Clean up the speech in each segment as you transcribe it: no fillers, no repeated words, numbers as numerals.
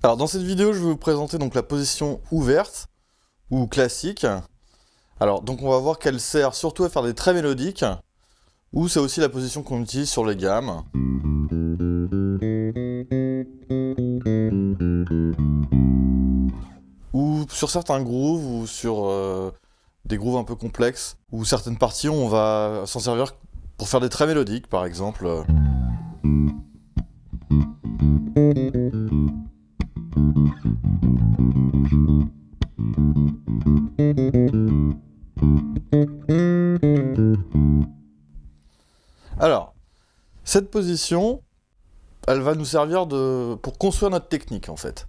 Alors dans cette vidéo, je vais vous présenter donc la position ouverte ou classique. Alors donc on va voir qu'elle sert surtout à faire des traits mélodiques, ou c'est aussi la position qu'on utilise sur les gammes. Ou sur certains grooves, ou sur des grooves un peu complexes, ou certaines parties on va s'en servir pour faire des traits mélodiques, par exemple. Alors, cette position, elle va nous servir pour construire notre technique en fait.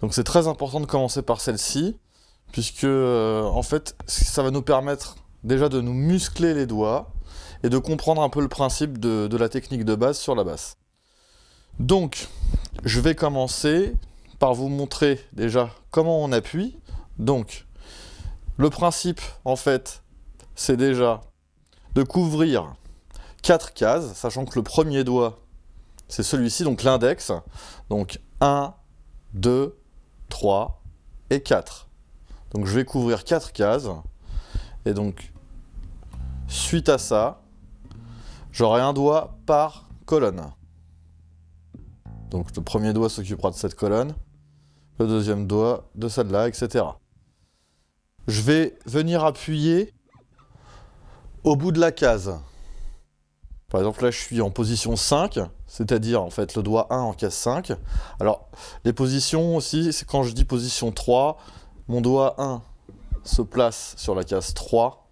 Donc c'est très important de commencer par celle-ci, puisque en fait, ça va nous permettre déjà de nous muscler les doigts et de comprendre un peu le principe de la technique de base sur la basse. Donc, je vais commencer par vous montrer déjà comment on appuie. Donc, le principe, en fait, c'est déjà de couvrir 4 cases, sachant que le premier doigt, c'est celui-ci, donc l'index. Donc 1, 2, 3 et 4. Donc je vais couvrir 4 cases. Et donc, suite à ça, j'aurai un doigt par colonne. Donc le premier doigt s'occupera de cette colonne, le deuxième doigt de celle-là, etc. Je vais venir appuyer au bout de la case. Par exemple, là, je suis en position 5, c'est-à-dire, en fait, le doigt 1 en case 5. Alors, les positions aussi, c'est quand je dis position 3, mon doigt 1 se place sur la case 3,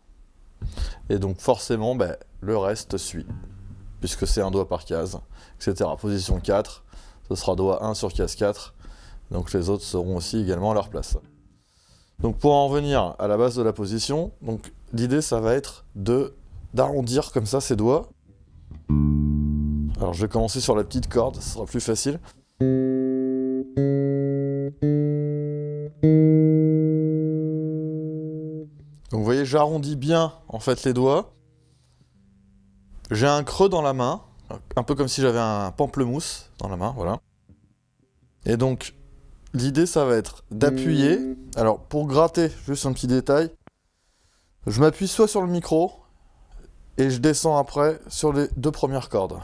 et donc, forcément, le reste suit, puisque c'est un doigt par case, etc. Position 4, ce sera doigt 1 sur case 4, donc les autres seront aussi également à leur place. Donc, pour en revenir à la base de la position, donc l'idée, ça va être d'arrondir comme ça ces doigts. Alors je vais commencer sur la petite corde, ce sera plus facile. Donc vous voyez, j'arrondis bien en fait les doigts. J'ai un creux dans la main, un peu comme si j'avais un pamplemousse dans la main, voilà. Et donc l'idée ça va être d'appuyer. Alors pour gratter, juste un petit détail, je m'appuie soit sur le micro et je descends après sur les 2 premières cordes.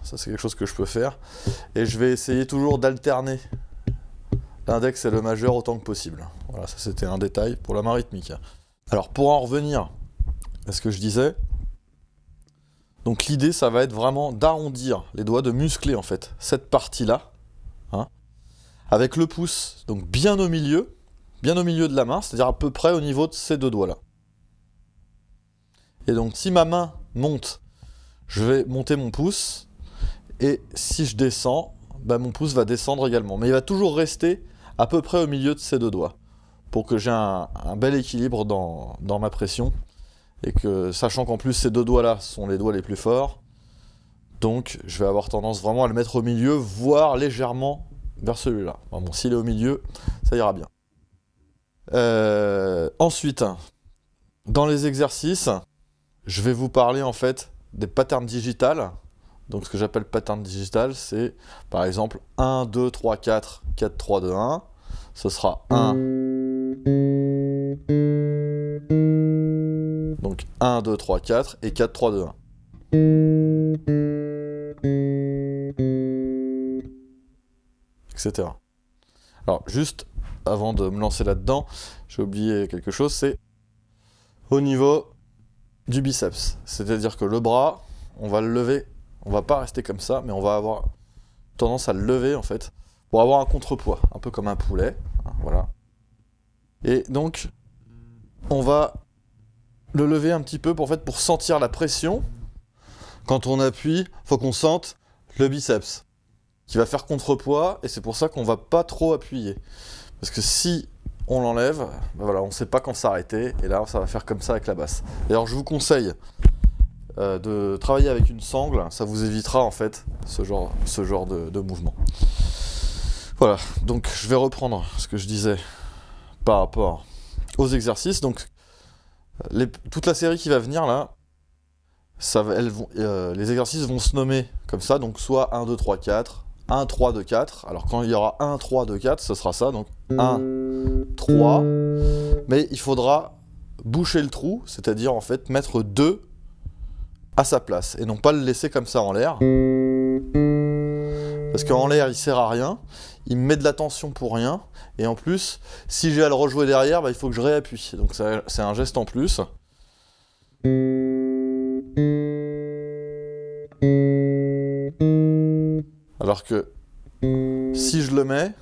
Ça, c'est quelque chose que je peux faire. Et je vais essayer toujours d'alterner l'index et le majeur autant que possible. Voilà, ça c'était un détail pour la main rythmique. Alors, pour en revenir à ce que je disais, donc l'idée, ça va être vraiment d'arrondir les doigts, de muscler en fait cette partie-là, hein, avec le pouce donc bien au milieu de la main, c'est-à-dire à peu près au niveau de ces 2 doigts-là. Et donc, si ma main monte, je vais monter mon pouce. Et si je descends, mon pouce va descendre également. Mais il va toujours rester à peu près au milieu de ces 2 doigts. Pour que j'ai un bel équilibre dans ma pression. Et que, sachant qu'en plus ces 2 doigts-là sont les doigts les plus forts. Donc je vais avoir tendance vraiment à le mettre au milieu, voire légèrement vers celui-là. Bon, s'il est au milieu, ça ira bien. Ensuite, dans les exercices, je vais vous parler en fait des patterns digitales. Donc ce que j'appelle pattern digital, c'est par exemple 1, 2, 3, 4, 4, 3, 2, 1. Ce sera 1. Donc 1, 2, 3, 4 et 4, 3, 2, 1. Etc. Alors juste avant de me lancer là-dedans, j'ai oublié quelque chose, c'est au niveau du biceps. C'est-à-dire que le bras, on va le lever. On va pas rester comme ça, mais on va avoir tendance à le lever en fait, pour avoir un contrepoids, un peu comme un poulet, hein, voilà. Et donc, on va le lever un petit peu pour sentir la pression. Quand on appuie, faut qu'on sente le biceps, qui va faire contrepoids, et c'est pour ça qu'on va pas trop appuyer. Parce que si on l'enlève, voilà, on sait pas quand s'arrêter, et là ça va faire comme ça avec la basse. D'ailleurs, je vous conseille de travailler avec une sangle, ça vous évitera en fait ce genre de mouvement. Voilà, donc je vais reprendre ce que je disais par rapport aux exercices. Donc toute la série qui va venir là, les exercices vont se nommer comme ça, donc soit 1, 2, 3, 4, 1, 3, 2, 4. Alors quand il y aura 1, 3, 2, 4, ce sera ça, donc 1, 3. Mais il faudra boucher le trou, c'est-à-dire en fait mettre 2 à sa place, et non pas le laisser comme ça en l'air. Parce qu'en l'air, il sert à rien, il me met de la tension pour rien, et en plus, si j'ai à le rejouer derrière, bah, il faut que je réappuie. Donc c'est un geste en plus. Alors que si je le mets,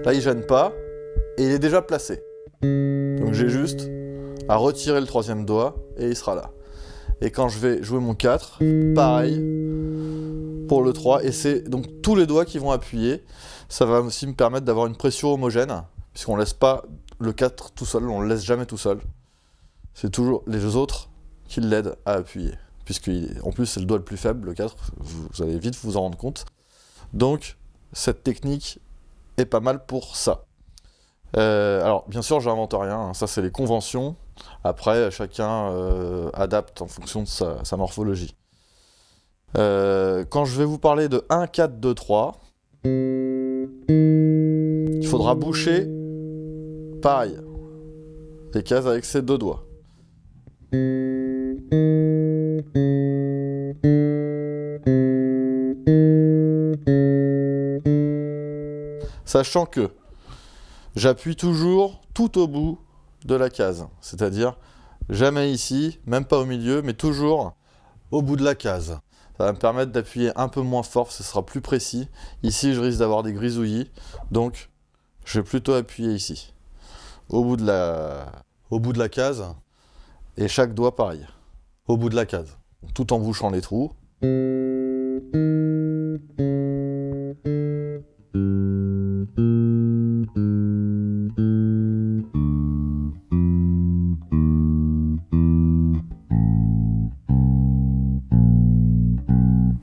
là il gêne pas, et il est déjà placé. Donc j'ai juste à retirer le 3e doigt, et il sera là. Et quand je vais jouer mon 4, pareil pour le 3, et c'est donc tous les doigts qui vont appuyer. Ça va aussi me permettre d'avoir une pression homogène, puisqu'on laisse pas le 4 tout seul, on le laisse jamais tout seul. C'est toujours les autres qui l'aident à appuyer, puisqu'en plus c'est le doigt le plus faible, le 4, vous allez vite vous en rendre compte. Donc cette technique est pas mal pour ça. Alors bien sûr j'invente rien, hein, ça c'est les conventions, après chacun adapte en fonction de sa morphologie. Quand je vais vous parler de 1, 4, 2, 3, il faudra boucher pareil les cases avec ses 2 doigts. Sachant que j'appuie toujours tout au bout de la case, c'est-à-dire jamais ici, même pas au milieu, mais toujours au bout de la case. Ça va me permettre d'appuyer un peu moins fort, ce sera plus précis. Ici, je risque d'avoir des grisouillis, donc je vais plutôt appuyer ici, au bout de la case, et chaque doigt pareil, au bout de la case, tout en bouchant les trous.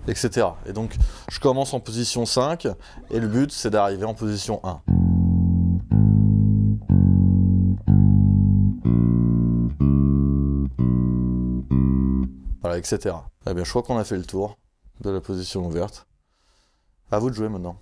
Etc. Et donc, je commence en position 5, et le but, c'est d'arriver en position 1. Voilà, etc. Eh bien, je crois qu'on a fait le tour de la position ouverte. À vous de jouer maintenant.